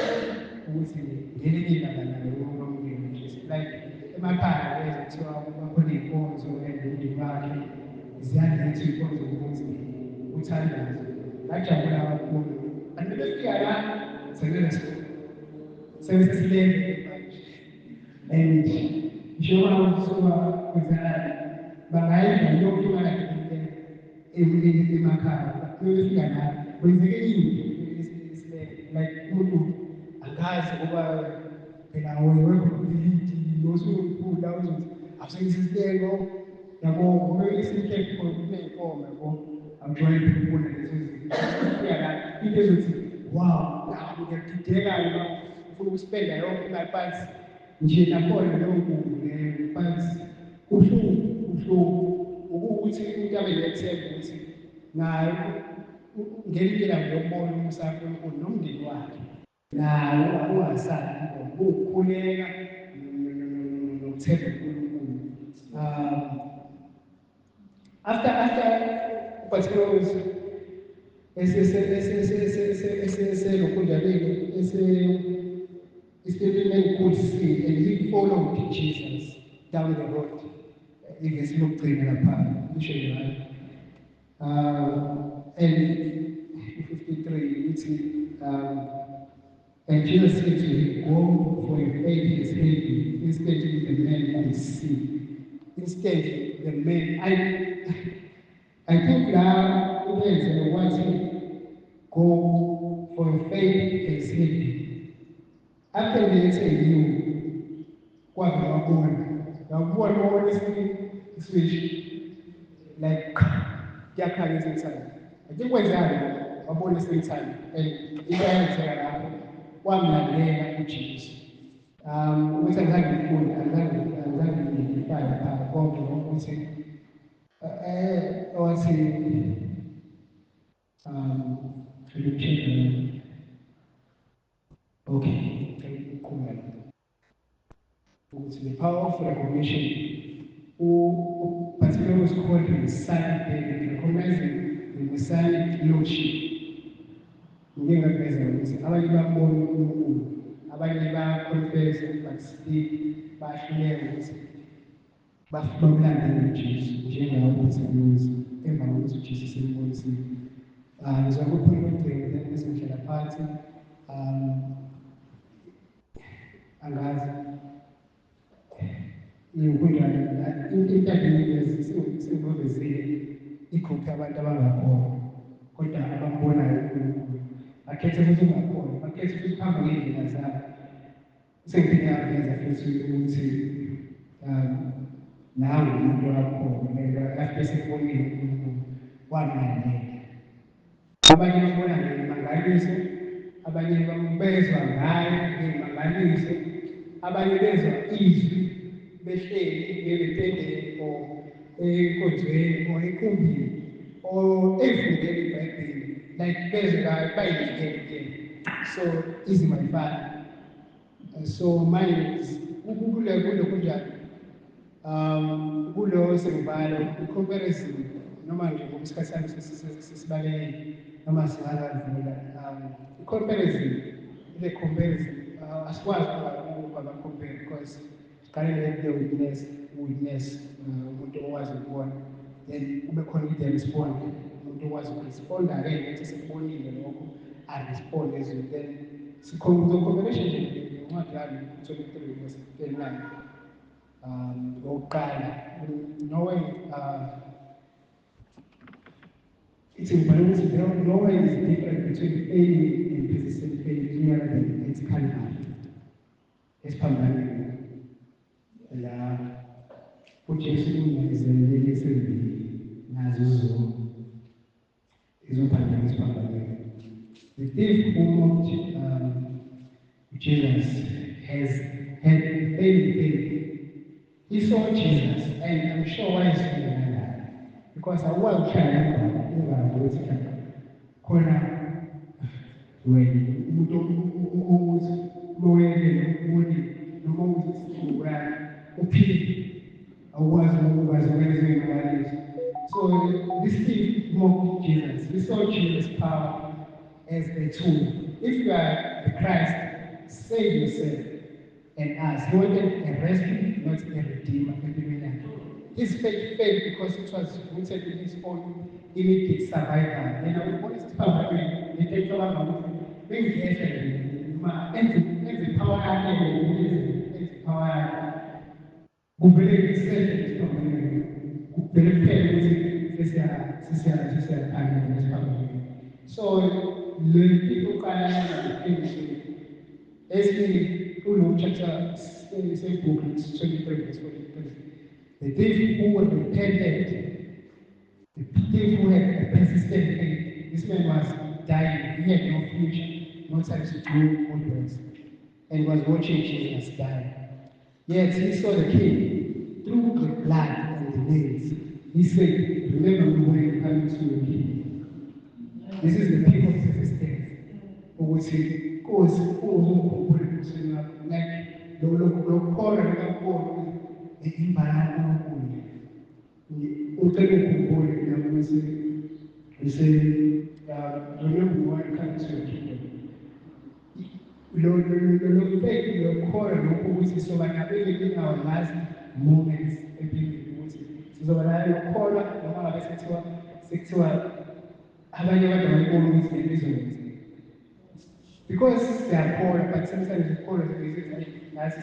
ukuthi ngelinye ilanga naye umndeni like emakhaya lezi kuthiwa bakhona iy'nkonzo umndeni wakhe ziyaletha iy'nkonzo ukuthi uthandaze. Ngajabula kakhulu and befika la sesilele manje. And njengoba kusuka kwenzakala bangayidla yonke imali emakhaya befika la kwenzeke isilele like umuntu angazi ukuba phela wewebhilidi nosukhula uzothi asengisisiteko yabo kumele isikhetho kuney'nkomo yabo amjwayele ukubona lezo zinto. Kuyala into ezothi wow nabo ngiyadideka ufuna ukuspenda yonke imali but nje nakhona leyo nkulu leyo but ubuhlungu ukuthi umuntu abe nethemba ukuthi naye ngelinye ilanga uyobona umusa kaNkulunkulu nomndeni wakhe nawo ungasabi ukukhuleka nokuthemba uNkulunkulu. After Bartimaeus eselokhunjaleni esitatimeni could see and he followed Jesus down the road. Ivesi lokugcina lapha lisho njalo. And 53 ithi and Jesus said to him, go for your faith is healed you. Instantly the man could see. Instantly the man I think now ukwenzela wathi go for your faith is healed you. After they say you kwaba wabona switch like yakhala inside. I think kwenzani wabona inside and iyayenzeka lapho wamlalela uJesu. Ukuthi angizange ngifune angizange ngifane phaa konke ukuthi wathi okay uqhubeka ukuthi the power of recognition Bartimaeus was called the Messiah of David, recognizing the Messianic lordship. Ngingaveza ukuthi abanye babona uNkulunkulu, abanye bayaconfessa but still bayahluleka ukuthi bamlandele uJesu njengawo Bartimaeus emva kokuthi uJesu sembonisile. Ngizokuphuma ukugcina esingihlala phansi angazi Kunjani intatheli singovezile igruphu yabantu abangakhona kodwa abambonayo uNkulunkulu akhethe ukuthi ungakhona bakhethe ukuthi phambi ngey'ndlela zabo sengifike yaveza futhi ukuthi nawe umuntu wakhona afike sekubonile uNkulunkulu wamlandela abanye babona ngemangaliso abanye bezwa ngayo ngemangaliso abanye bezwa izwi behleli ngeletendeni or enkonzweni or ekumbini or efundela iBhayibheli like bezwe bayingekele so izima ifana so manje kule kunjani kulo sengibalo i-comparison noma nje ngokusikhathi sami sesibalekile noma singakadlula i-comparison ile comparison asikwazi ukuba-compare because siqale the witness umuntu owazi ukubona then kube khona the respond umuntu owazi ukuresponda-ke ngethi sikubonile lokho aresponde ezweni then sizocombination nje ngencwadi yami 23 verse 39 okokuqala knowing it's important to know knowing is different between aiming and persistent faith clearer than its calendar. Esiphambane la uJesu ungezelele esendlini nazo zonke izophambana esiphambane. The thief who mocked Jesus has had failing faith. He saw Jesus, and I'm sure why he's doing that. Because I was trying to khona when umuntu loyele noma uzifuqa uphile awukwazi ukwenza imali. So this thief mocked Jesus. He saw Jesus' power as a tool. If you are the Christ, save yourself and us. He wanted a rescue, not a redeemer. His faith failed because it was rooted in his own immediate survival. And I will always tell you, the take about being every power every power who believe in self who believe so the people can Luke chapter same book, 23 verse 43. The thief who was repentant, the thief who had a persistent faith, this man was dying, he had no future, no time to do good works, and was watching Jesus die. Yet he saw the king through the blood and the nails. He said, remember me when you come to your king. This is the people of persistence. Who will say, cause like the call the imbalance ucela ukukhumbula ukuthi remember when comes to your kingdom. Lo faith lokholwa lokho ukuthi soba nabele in our last moments empilweni ukuthi sizoba nayo lokholwa noma ngabe sekuthiwa abanye abantu abayiboni ukuthi le izokwenza. Because siyakholwa but sometimes ukholwa nathi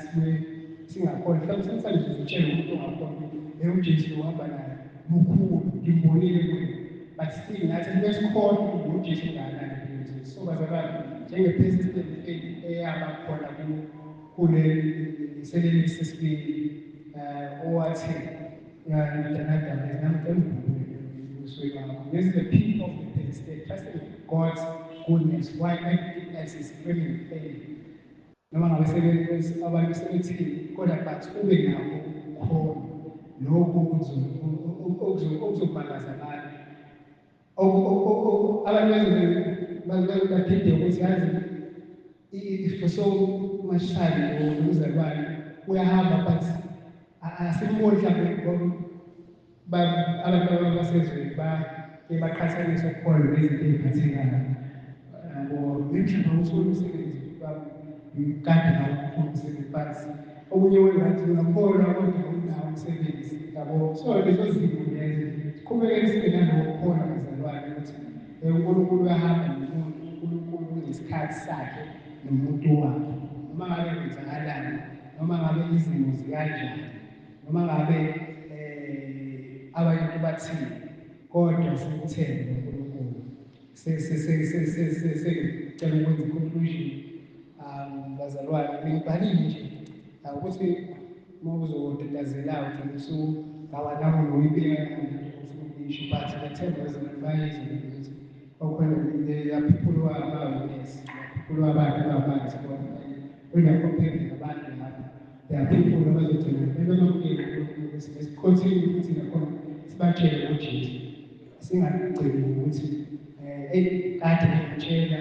singakholwa mhlawumbe sometimes uzitshela umuntu ongakholwa uJesu uhamba naye mukhulu ngimbonile kuye but still nathi besikholwa uJesu ungakanani kuyo so bazalwane njenge-persistent faith eyaba khona kule iseleni sesibili owathi this is the people of the persistent trusting God's goodness while everything else is screaming faith. Noma ngabe abantu sebethini kodwa but ube nabo ukhona lokhu okuzokumangaza abantu badide ukuthi yazi for so much time umzalwane uyahamba but asimboni mhlawumbe abantu abasezweni baqhathanisa ukukholwa nezinto eziphathekayo mhlawumbe uthola umsebenzi kade nawufuna umsebenzi phansi okunye wengathi uyakholwa kodwa unawo umsebenzi yabo so lezo zinto lezo siqhubekele sibe nalokukholwa bazalwane ukuthi uNkulunkulu uyahamba nomuntu uNkulunkulu unesikhathi sakhe nomuntu wakhe noma ngabe kwenzakalani noma ngabe izimo zikanjani noma ngabe abantu bathini kodwa sikuthembe uNkulunkulu sekucela ukwenza i-conclusion bazalwane ngibhalile nje ukuthi uma uzotatazelayo ugcina usungawanawo noyibeka ufuna ukuyisho but ngethemba bazalwane bayizwa ukuthi okhona people who are awareness, people who are abantu oyinakhopheli ngabantu lapho. There are people who abazogcina bebamukele uNkulunkulu sicontinue ukuthi nakhona sibatshele ngoJesu. Singagcini ukuthi kade ngitshela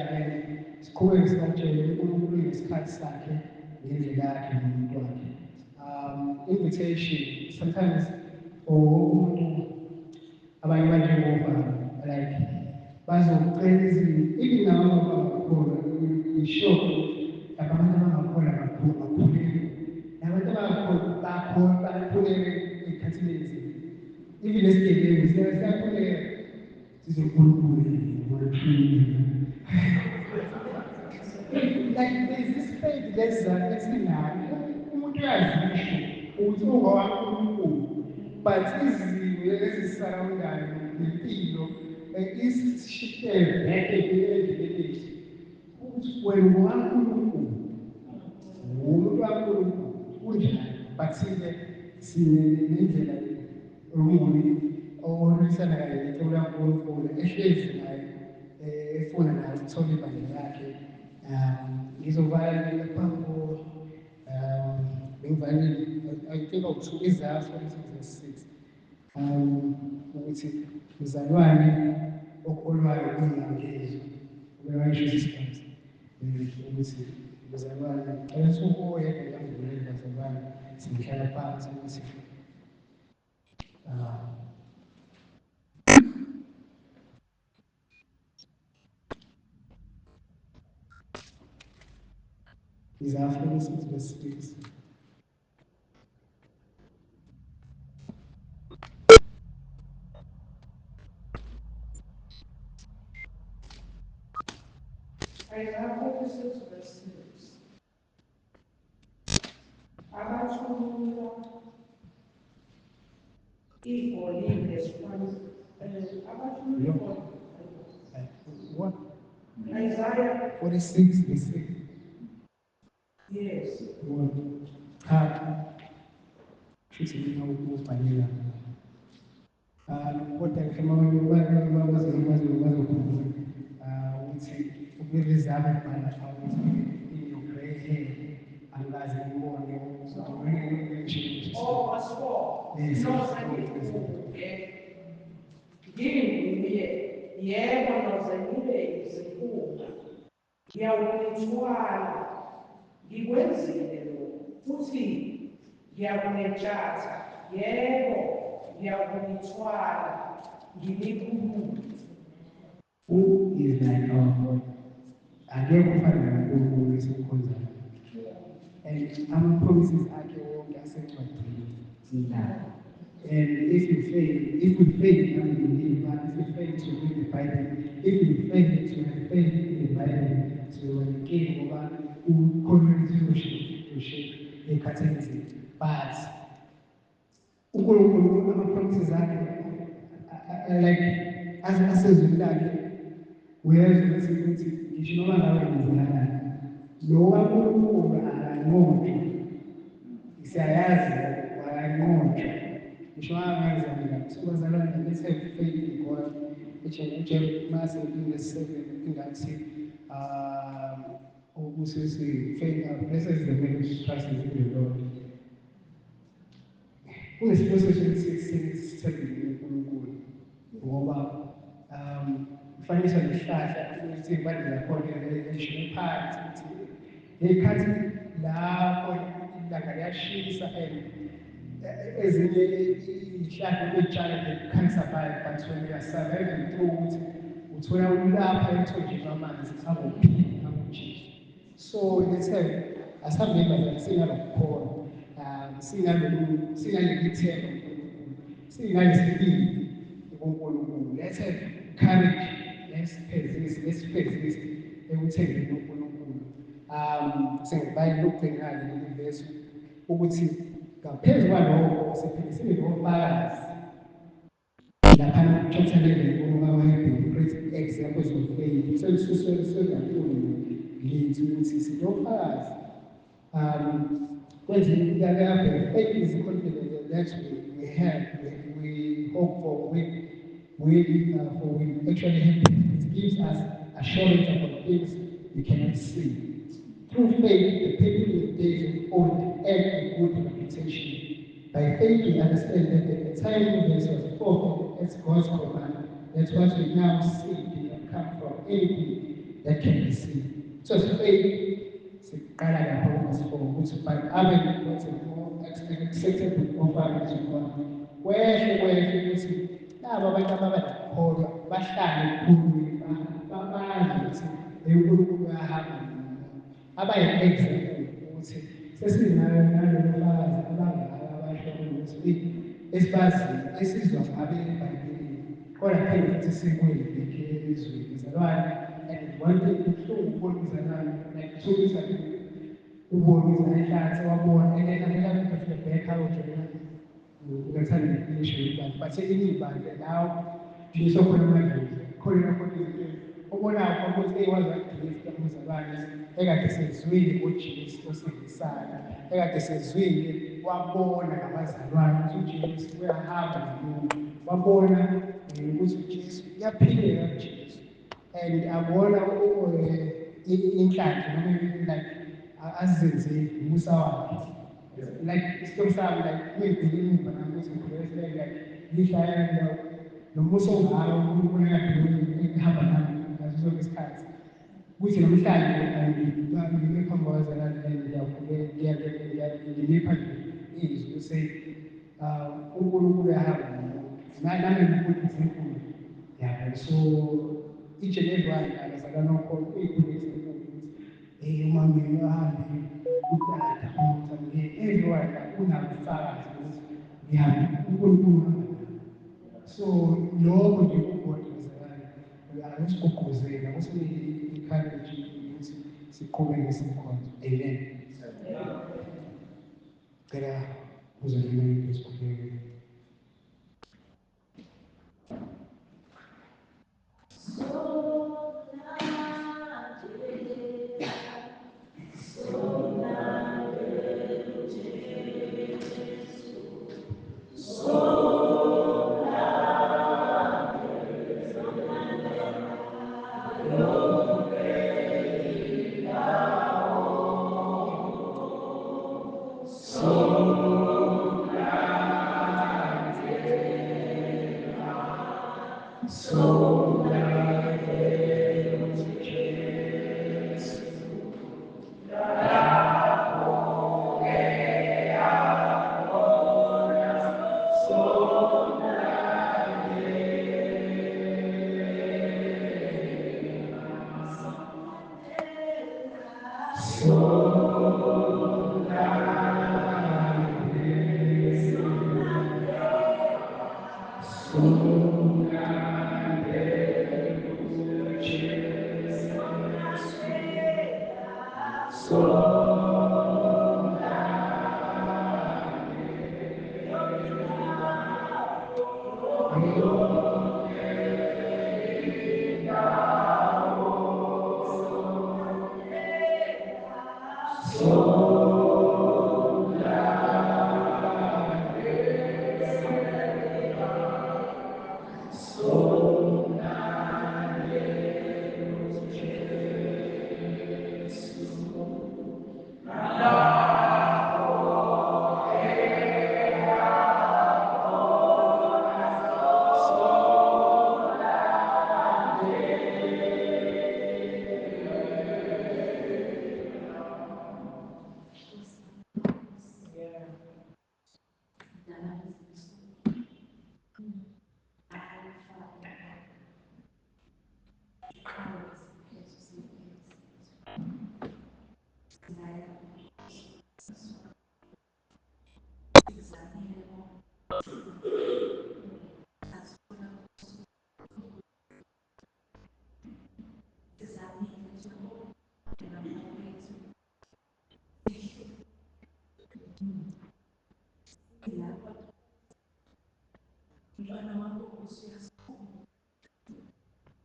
siqhubeke sibatshele uNkulunkulu ngesikhathi sakhe ngendlela yakhe nomuntu wakhe. Invitation sometimes umuntu abanye banjengobaba like bazokucela izinto even nabo bakhona ishock abantu abangakhona bakhulile nabantu abangakhona bakhulele ekhathini ezini even esigebengu siyakhuleka sizokhulukula like there's this faith esinayo umuntu uyazisho ukuthi ungowaNkulunkulu but izimo ezisarawundayo nempilo isishifte back endleleni ukuthi wena ungowaNkulunkulu umuntu waNkulunkulu kunjani but sinendlela omuni oholisana kanye nenhloko kaNkulunkulu ehlezi naye efuna naye ukuthola ibandla lakhe. Ngizobala lapho bengivalile I think of Isaiah 46:6 ukuthi mzalwane okholwayo kungangezi ubewayisho isikhathi ukuthi mzalwane ayesukuyedwa yangulela bazalwane sihlala phansi ukuthi Isaiah 46:6 Isaiah 46:6. Abathunula igolide abathunula what? Isaiah 46:6 yes. Shuthi mina ukubhalela kodwa kama bazokhumbula ukuthi ukuzama ibhala ukuthi grey hair angazi ngibone Oh, verse 4. Yes. Nginguye, yebo noze ngibe izikhulu. Ngiyawunithwala, ngikwenzile lokhu, futhi ngiyakunetshatha, yebo, ngiyakunithwala, nginikhulule. Who is like our God? Akekho ufana noNkulunkulu esimkhonzayo. And ama-promises akhe wonke asencwadini zindaba. And if we fail to believe, but if we fail to read the Bible, if we fail to have faith in the Bible, to gain over confidence ekhathini ezini. But uNkulunkulu ama-promises akhe like asezweni lakhe uyezwa ukuthi ngisho noma ngabe kwenzakalani lowa uNkulunkulu akanqotshwa siyayazi akanqotshwa ngisho angazi mina sobazalwane let's have faith in God uJeremiah in7 ingathi ukuthi faith blessed is the man who trusts in the Lord. Kunesiphoso sesithembile uNkulunkulu ngoba kufanisa nesihlahla ukuthi ibandla lakhona lishone phansi ukuthi ngekhathi lapho ilanga liyashisa ezinye izihlahla betshala cancer by but when you are surviving through ukuthi uthola ulapha emthonjeni wamanzi akuphila akujiki. So let's have asambe bazali singalokukholwa singalelithemba uNkulunkulu singalesibili uNkulunkulu. Let's have courage, let's persist ekuthembeni uNkulunkulu. Sengibhayile ukubhekana leli verse ukuthi Ngaphezu kwalokho siphinde sibe nofakazi laphana ku-chapter 11 kuma-Bible, great examples of faith. So sengakuni lethu ukuthi sinofakazi faith is the confidence that we have, we hope for, for we actually happen. It gives us assurance about things we cannot see. Through faith, the people in days of old had a good reputation. By faith, we understand that the entire universe was formed as God's command. That's what we now see did not come from anything that can be seen. So faith, siqala lapho ngesifo ukuthi but abe more acceptable offering to God. Kwehle ukuthi laba abantu ababakholwa bahlale kukhulwini babazi ukuthi uNkulunkulu uyahamba abayi-example ukuthi sesinayo nalolu fakazi abangaka abasho ukuthi esibaziyo esizwa ngabe eBhayibhelini kodwa phela futhi sikwelibhekhe ezweni izalwane and one thing kubuhlungu ukubona izalwane like thulisa ubone izalwane wabona and then another people back out ungathanda nefinishi yibandla but seliyibandla lawo liso khona manje khona izinto obonayo khona ukuthi eyikwazi wakudilisa umzalwane ekade sezwile uJesu osindisayo ekade sezwile wabona ngabazalwane ukuthi uJesu uyahamba nomuntu wabona ukuthi uJesu uyaphileka uJesu and abona inhlanhla noma like azenze umusa wakhe like isitori sami like kuyibhilini ubana ukuthi ngibuyele like lishaya nomusa ongaka uNkulunkulu ehamba nami ngaso sonke isikhathi kuthi namhlanje ngime phambi kwabazalwane ngiyalipha izwi use uNkulunkulu uyahamba nami ngikuthi izinkulu yabo so each and every one abazalwane okhona kuyikulu ezinkulu ukuthi uma ngihambe utata everyone unabufakazi ukuthi ngihamba uNkulunkulu. So lokho nje ukubhodozakala akusigqugquzela akusi-encourage ukuthi siqhubeke simkhonze. Amen. Ngicela uzolima isikhuleko.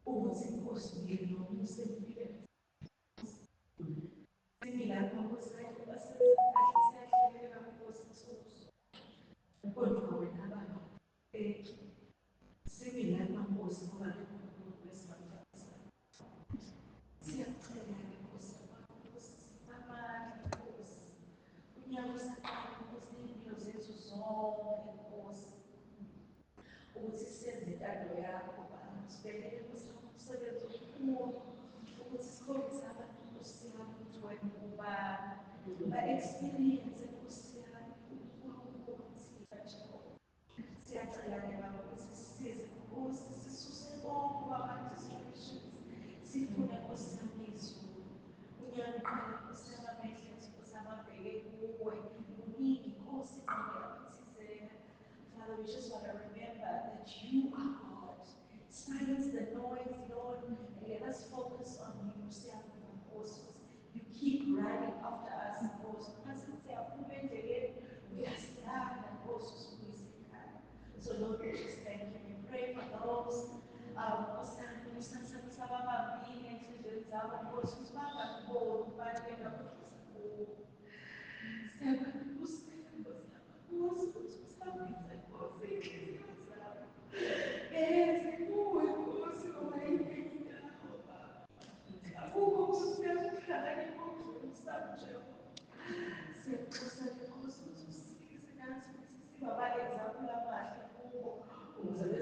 ukuthi inkosi ngiyena nomusa empilweni. Singilapha Nkosi yakho basezakahle siyahlekela Nkosi Nsuku. Kodwa wena baba singilapha Nkosi ngoba kuNkulunkulu wesimanje. Siyakucela Nkosi yakho Nkosi amandla Nkosi. Unyaka usaqala Nkosi impilo zethu zonke Nkosi. Ukuthi senze intando yakho Baba. Sibekele Nkosi umsebenzi omkhulu ukuthi sikhombise abantu Nkosi yami ukuthi wena ba-experience Nkosi yami uNkulunkulu uMthimba Jehova. Siyacela-ke Baba ukuthi sisize Nkosi sisuse bonke ama-distractions sifune Nkosi yami izulu. Unyaka uqala Nkosi yami amehlo ethu Nkosi yami abheke kuwe. Kuningi Nkosi engiyabithizela. Father, we just want to remember that you are God. Silence the noise, Lord, and let us focus on you. You keep running after us, Lord. So, Lord, we just thank you. We pray for those Baba, example amahle kubo ukuze